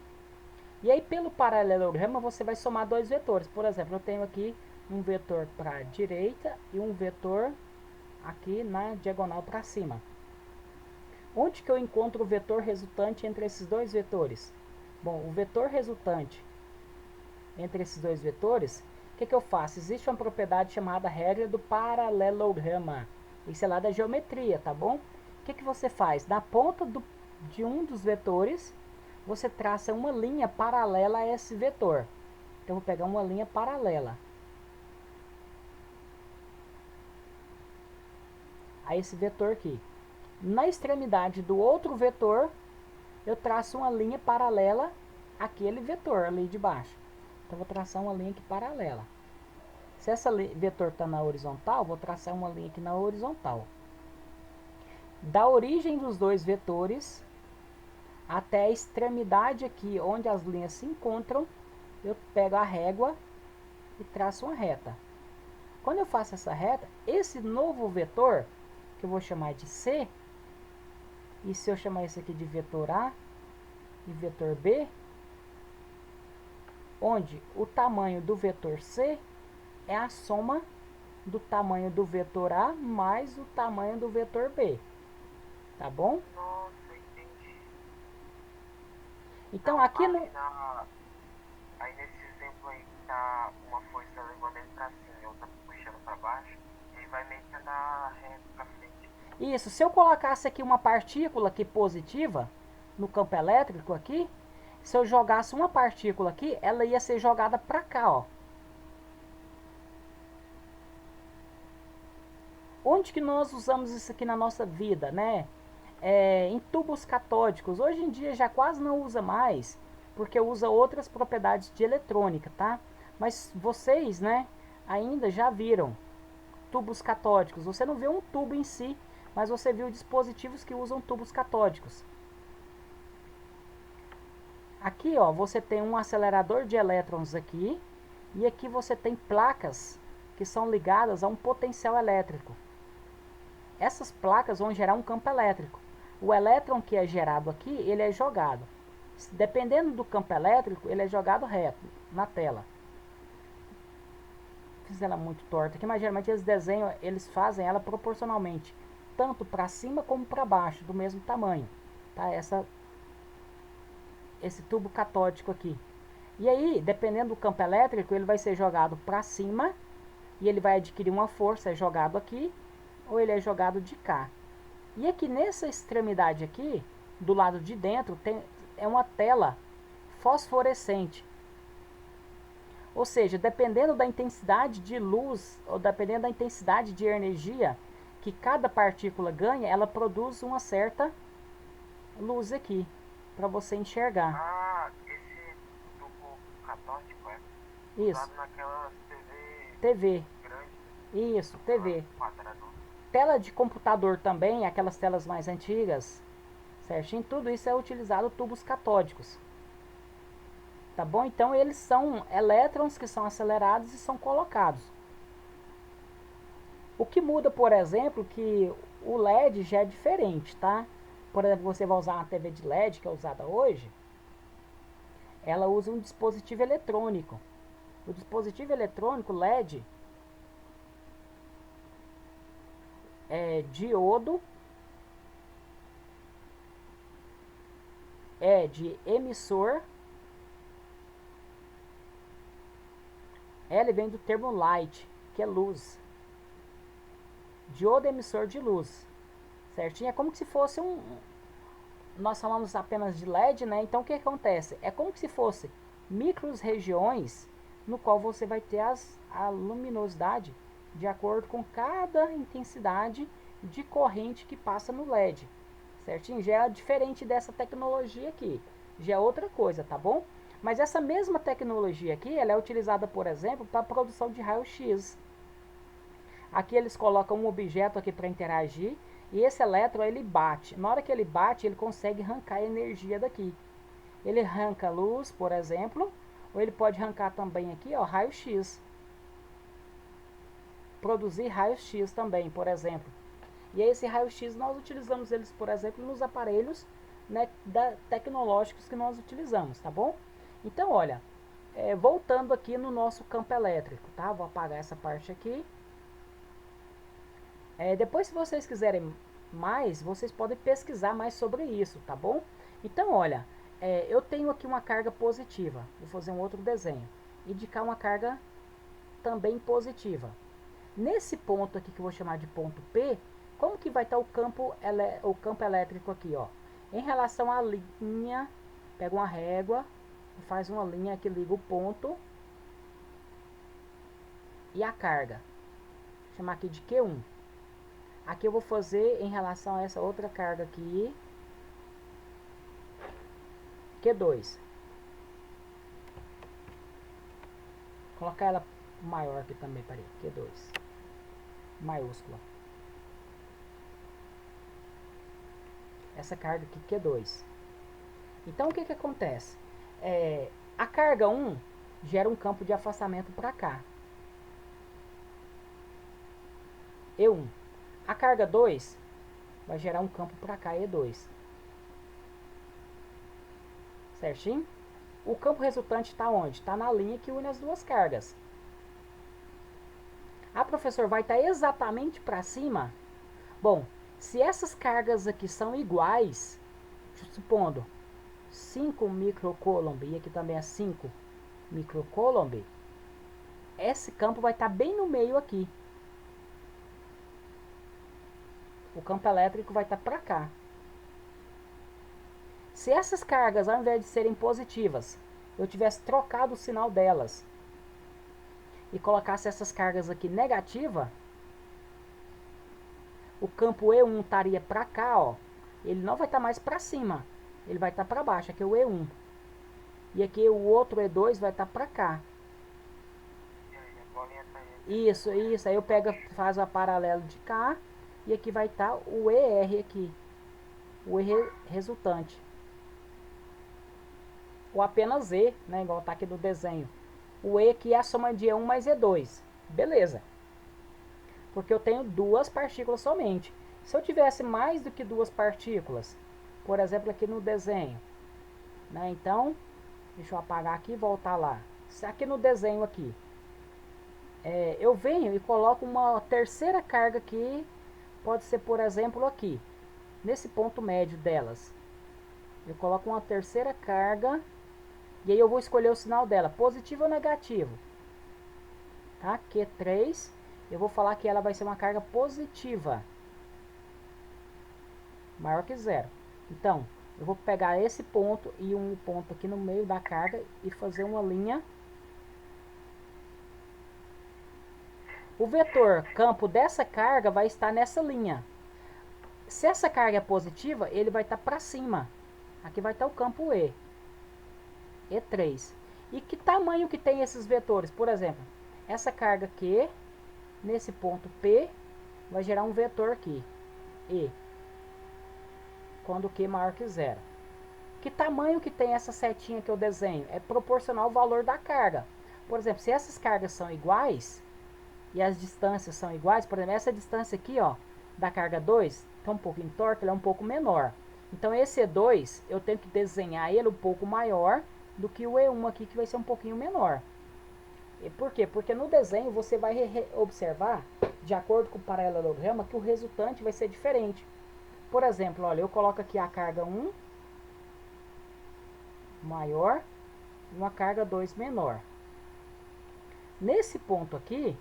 E aí, pelo paralelograma, você vai somar dois vetores. Por exemplo, eu tenho aqui um vetor para a direita e um vetor aqui na diagonal para cima. Onde que eu encontro o vetor resultante entre esses dois vetores? Bom, o vetor resultante entre esses dois vetores, o que eu faço? Existe uma propriedade chamada regra do paralelograma. Isso é lá da geometria, tá bom? O que você faz? Na ponta de um dos vetores, você traça uma linha paralela a esse vetor. Então, eu vou pegar uma linha paralela a esse vetor aqui. Na extremidade do outro vetor, eu traço uma linha paralela àquele vetor ali de baixo. Então, vou traçar uma linha aqui paralela. Se essa vetor está na horizontal, vou traçar uma linha aqui na horizontal. Da origem dos dois vetores até a extremidade aqui, onde as linhas se encontram, eu pego a régua e traço uma reta. Quando eu faço essa reta, esse novo vetor, que eu vou chamar de C, e se eu chamar isso aqui de vetor A e vetor B, onde o tamanho do vetor C é a soma do tamanho do vetor A mais o tamanho do vetor B. Tá bom? Nossa, entendi. Então, aqui no... Aí nesse exemplo aí tá uma força levando ele pra cima e outra puxando pra baixo, ele vai meio que andar reto pra frente. Isso, se eu colocasse aqui uma partícula aqui positiva no campo elétrico aqui, se eu jogasse uma partícula aqui, ela ia ser jogada para cá, ó. Onde que nós usamos isso aqui na nossa vida, né? Em tubos catódicos. Hoje em dia já quase não usa mais, porque usa outras propriedades de eletrônica, tá? Mas vocês, né, ainda já viram tubos catódicos. Você não vê um tubo em si, mas você viu dispositivos que usam tubos catódicos. Aqui, ó, você tem um acelerador de elétrons aqui, e aqui você tem placas que são ligadas a um potencial elétrico. Essas placas vão gerar um campo elétrico. O elétron que é gerado aqui, ele é jogado. Dependendo do campo elétrico, ele é jogado reto na tela. Fiz ela muito torta aqui, mas geralmente eles desenham, eles fazem ela proporcionalmente, tanto para cima como para baixo, do mesmo tamanho, tá? Esse tubo catódico aqui. E aí, dependendo do campo elétrico, ele vai ser jogado para cima e ele vai adquirir uma força, é jogado aqui, ou ele é jogado de cá. E aqui nessa extremidade aqui, do lado de dentro, é uma tela fosforescente. Ou seja, dependendo da intensidade de luz, ou dependendo da intensidade de energia que cada partícula ganha, ela produz uma certa luz aqui, para você enxergar. Ah, esse tubo catódico é Isso. usado naquela TV. grande. Isso, TV. Quadrado. Tela de computador também, aquelas telas mais antigas, certinho? Tudo isso é utilizado tubos catódicos. Tá bom? Então eles são elétrons que são acelerados e são colocados. O que muda, por exemplo, que o LED já é diferente, tá? Por exemplo, você vai usar uma TV de LED que é usada hoje, ela usa um dispositivo eletrônico. O dispositivo eletrônico LED é diodo, é de emissor. L vem do termo light, que é luz. Diodo é emissor de luz, certinho? É como se fosse nós falamos apenas de LED, né? Então o que acontece? É como se fosse micros regiões no qual você vai ter a luminosidade de acordo com cada intensidade de corrente que passa no LED, certinho? Já é diferente dessa tecnologia aqui, já é outra coisa, tá bom? Mas essa mesma tecnologia aqui, ela é utilizada, por exemplo, para a produção de raio-x. Aqui eles colocam um objeto aqui para interagir e esse elétron ele bate. Na hora que ele bate, ele consegue arrancar energia daqui. Ele arranca luz, por exemplo, ou ele pode arrancar também aqui, ó, raio-x. Produzir raio-x também, por exemplo. E esse raio-x nós utilizamos eles, por exemplo, nos aparelhos, né, tecnológicos que nós utilizamos, tá bom? Então, olha, voltando aqui no nosso campo elétrico, tá? Vou apagar essa parte aqui. Depois, se vocês quiserem mais, vocês podem pesquisar mais sobre isso, tá bom? Então, olha, eu tenho aqui uma carga positiva. Vou fazer um outro desenho. Indicar uma carga também positiva. Nesse ponto aqui, que eu vou chamar de ponto P, como que vai estar o campo elétrico aqui, ó? Em relação à linha, pega uma régua, faz uma linha que liga o ponto e a carga. Vou chamar aqui de Q1. Aqui eu vou fazer em relação a essa outra carga aqui, Q2. Colocar ela maior aqui também, peraí, Q2. Maiúscula. Essa carga aqui, Q2. Então, o que acontece? A carga 1 gera um campo de afastamento para cá. E1. A carga 2 vai gerar um campo para cá, E2. Certinho? O campo resultante está onde? Está na linha que une as duas cargas. Ah, professor, vai estar exatamente para cima? Bom, se essas cargas aqui são iguais, supondo 5 microcoulomb, e aqui também é 5 microcoulomb, esse campo vai estar bem no meio aqui. o campo elétrico vai estar para cá. Se essas cargas, ao invés de serem positivas, eu tivesse trocado o sinal delas e colocasse essas cargas aqui negativa, o campo E1 estaria para cá, ó. Ele não vai estar mais para cima, ele vai estar para baixo, aqui é o E1. E aqui o outro E2 vai estar para cá. Isso. Aí eu pego, faço a paralelo de cá, e aqui vai estar o ER aqui, o E resultante. Ou apenas E, né, igual está aqui no desenho. O E aqui é a soma de E1 mais E2. Beleza. Porque eu tenho duas partículas somente. Se eu tivesse mais do que duas partículas, por exemplo aqui no desenho, né, então, deixa eu apagar aqui e voltar lá. Aqui no desenho aqui, eu venho e coloco uma terceira carga aqui, pode ser por exemplo aqui, nesse ponto médio delas. Eu coloco uma terceira carga, e aí eu vou escolher o sinal dela, positivo ou negativo. Tá? Q3, eu vou falar que ela vai ser uma carga positiva, maior que zero. Então, eu vou pegar esse ponto e um ponto aqui no meio da carga e fazer uma linha. O vetor campo dessa carga vai estar nessa linha. Se essa carga é positiva, ele vai estar para cima. Aqui vai estar o campo E. E3. E que tamanho que tem esses vetores? Por exemplo, essa carga Q, nesse ponto P, vai gerar um vetor aqui, E, quando Q maior que zero. Que tamanho que tem essa setinha que eu desenho? É proporcional ao valor da carga. Por exemplo, se essas cargas são iguais, e as distâncias são iguais, por exemplo, essa distância aqui, ó, da carga 2, está um pouquinho torta, ela é um pouco menor. Então esse E2, eu tenho que desenhar ele um pouco maior do que o E1 aqui, que vai ser um pouquinho menor. E por quê? Porque no desenho você vai observar, de acordo com o paralelograma, que o resultante vai ser diferente. Por exemplo, olha, eu coloco aqui a carga 1 maior e uma carga 2 menor. Nesse ponto aqui,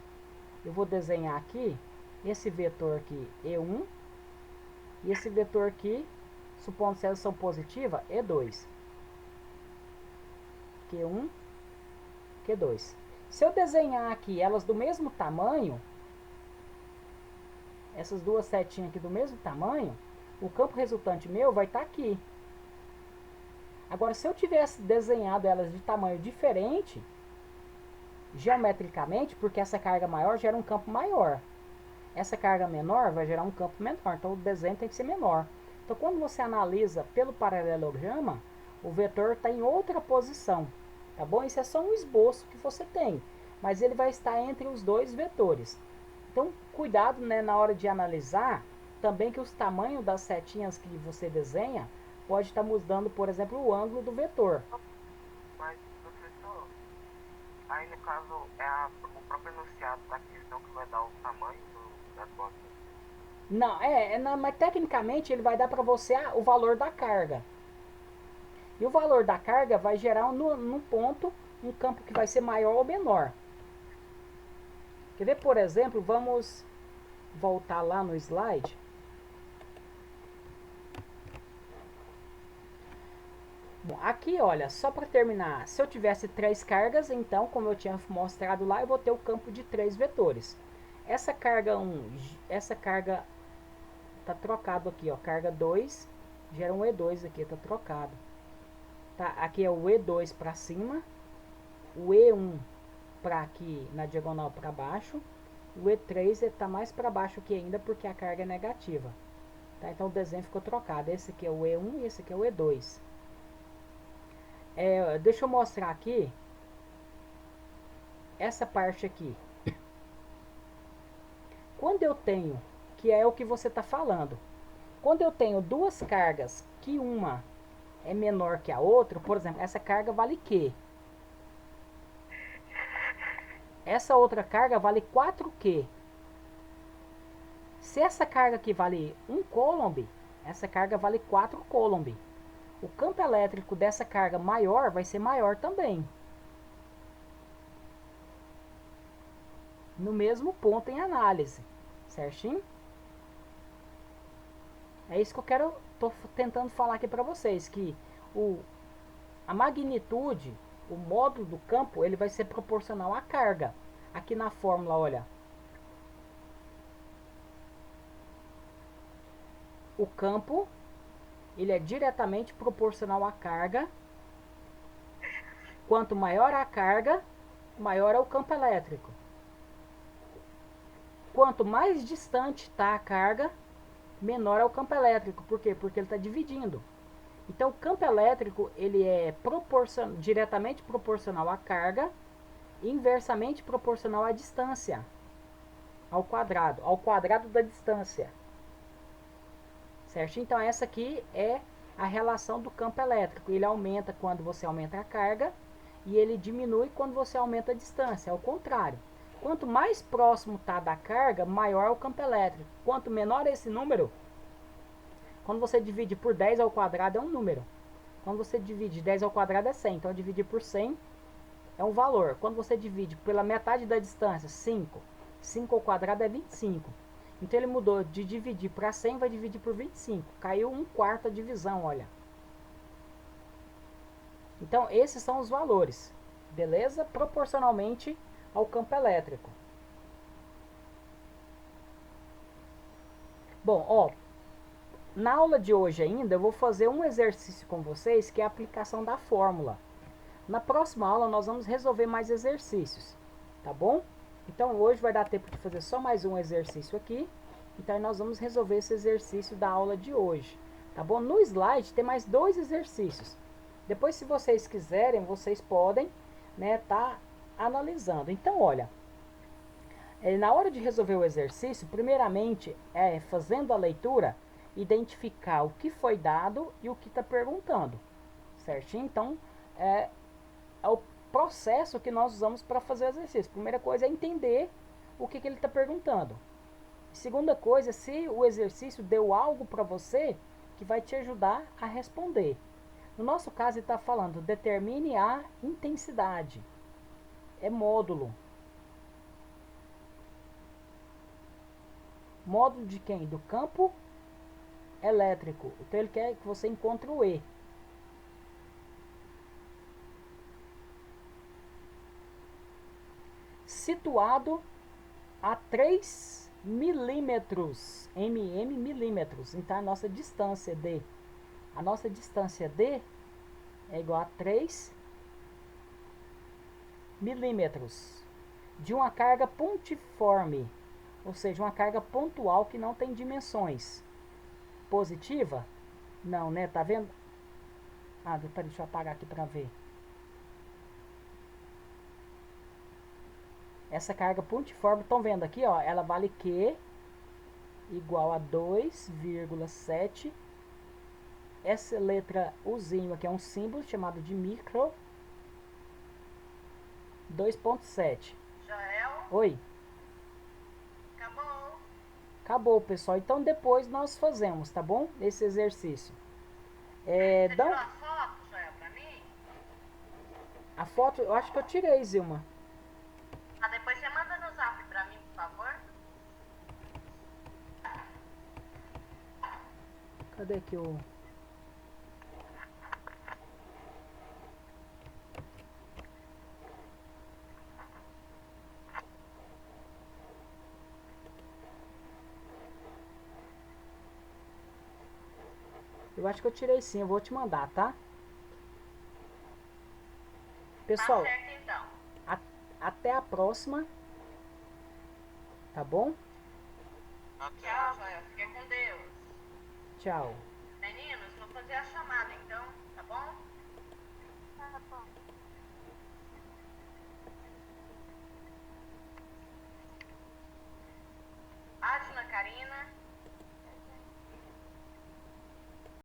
eu vou desenhar aqui esse vetor aqui, E1, e esse vetor aqui, supondo que elas são positivas, E2. Q1, Q2. Se eu desenhar aqui elas do mesmo tamanho, essas duas setinhas aqui do mesmo tamanho, o campo resultante meu vai estar aqui. Agora, se eu tivesse desenhado elas de tamanho diferente, geometricamente, porque essa carga maior gera um campo maior, essa carga menor vai gerar um campo menor, então o desenho tem que ser menor. Então, quando você analisa pelo paralelograma, o vetor está em outra posição, tá bom? Isso é só um esboço que você tem, mas ele vai estar entre os dois vetores. Então, cuidado, né, na hora de analisar, também que os tamanhos das setinhas que você desenha pode estar mudando, por exemplo, o ângulo do vetor. Mas, professor, aí no caso o próprio enunciado da questão que vai dar o tamanho das botas. Não, mas tecnicamente ele vai dar para você o valor da carga. E o valor da carga vai gerar num ponto um campo que vai ser maior ou menor. Quer ver, por exemplo, vamos voltar lá no slide. Bom, aqui, olha, só para terminar, se eu tivesse três cargas, então, como eu tinha mostrado lá, eu vou ter o campo de três vetores. Essa carga 1, essa carga tá trocado aqui, ó, carga 2, gera um E2 aqui, tá trocado. Tá, aqui é o E2 para cima, o E1 para aqui na diagonal para baixo, o E3 está mais para baixo aqui ainda porque a carga é negativa. Tá, então o desenho ficou trocado. Esse aqui é o E1 e esse aqui é o E2. Deixa eu mostrar aqui essa parte aqui. Quando eu tenho, que é o que você está falando, quando eu tenho duas cargas que uma é menor que a outra, por exemplo, essa carga vale Q. Essa outra carga vale 4Q. Se essa carga aqui vale 1 coulomb, essa carga vale 4 coulomb. O campo elétrico dessa carga maior vai ser maior também. No mesmo ponto em análise. Certinho? É isso que eu quero, tô tentando falar aqui para vocês, que a magnitude, o módulo do campo, ele vai ser proporcional à carga. Aqui na fórmula, olha, o campo, ele é diretamente proporcional à carga. Quanto maior a carga, maior é o campo elétrico. Quanto mais distante está a carga, menor é o campo elétrico. Por quê? Porque ele está dividindo. Então, o campo elétrico ele é diretamente proporcional à carga e inversamente proporcional à distância, ao quadrado da distância. Certo? Então, essa aqui é a relação do campo elétrico. Ele aumenta quando você aumenta a carga e ele diminui quando você aumenta a distância. É o contrário. Quanto mais próximo está da carga, maior é o campo elétrico. Quanto menor é esse número, quando você divide por 10 ao quadrado é um número. Quando você divide 10 ao quadrado é 100. Então, dividir por 100 é um valor. Quando você divide pela metade da distância, 5. 5 ao quadrado é 25. Então, ele mudou de dividir para 100, vai dividir por 25. Caiu 1/4 a divisão, olha. Então, esses são os valores. Beleza? Proporcionalmente ao campo elétrico. Bom, ó, na aula de hoje ainda eu vou fazer um exercício com vocês que é a aplicação da fórmula. Na próxima aula nós vamos resolver mais exercícios, tá bom? Então hoje vai dar tempo de fazer só mais um exercício aqui. Então nós vamos resolver esse exercício da aula de hoje, tá bom? No slide tem mais 2 exercícios. Depois, se vocês quiserem, vocês podem, né, tá analisando. Então, olha, na hora de resolver o exercício, primeiramente, fazendo a leitura, identificar o que foi dado e o que está perguntando, certinho? Então, é o processo que nós usamos para fazer o exercício. Primeira coisa é entender o que ele está perguntando. Segunda coisa, se o exercício deu algo para você que vai te ajudar a responder. No nosso caso, ele está falando, determine a intensidade. É módulo. Módulo de quem? Do campo elétrico. Então ele quer que você encontre o E. Situado a 3 milímetros, milímetros. Então a nossa distância D, é igual a 3 milímetros de uma carga pontiforme, ou seja, uma carga pontual que não tem dimensões. Positiva? Não, né? Tá vendo? Ah, deixa eu apagar aqui para ver. Essa carga pontiforme, estão vendo aqui, ó, ela vale Q igual a 2,7. Essa letra Uzinho aqui é um símbolo chamado de micro. 2,7. Joel, Oi. acabou. Acabou, pessoal. Então depois nós fazemos, tá bom? Esse exercício. Você tirou a foto, Joel, pra mim? A foto, eu acho que eu tirei, Zilma. Ah, depois você manda no zap pra mim, por favor. Cadê aqui o... Eu acho que eu tirei sim, eu vou te mandar, tá? Pessoal, Tá certo, então. até a próxima. Tá bom? Tchau, Joel. Fique com Deus. Tchau. Meninos, vou fazer a chamada, então, tá bom? Tá bom.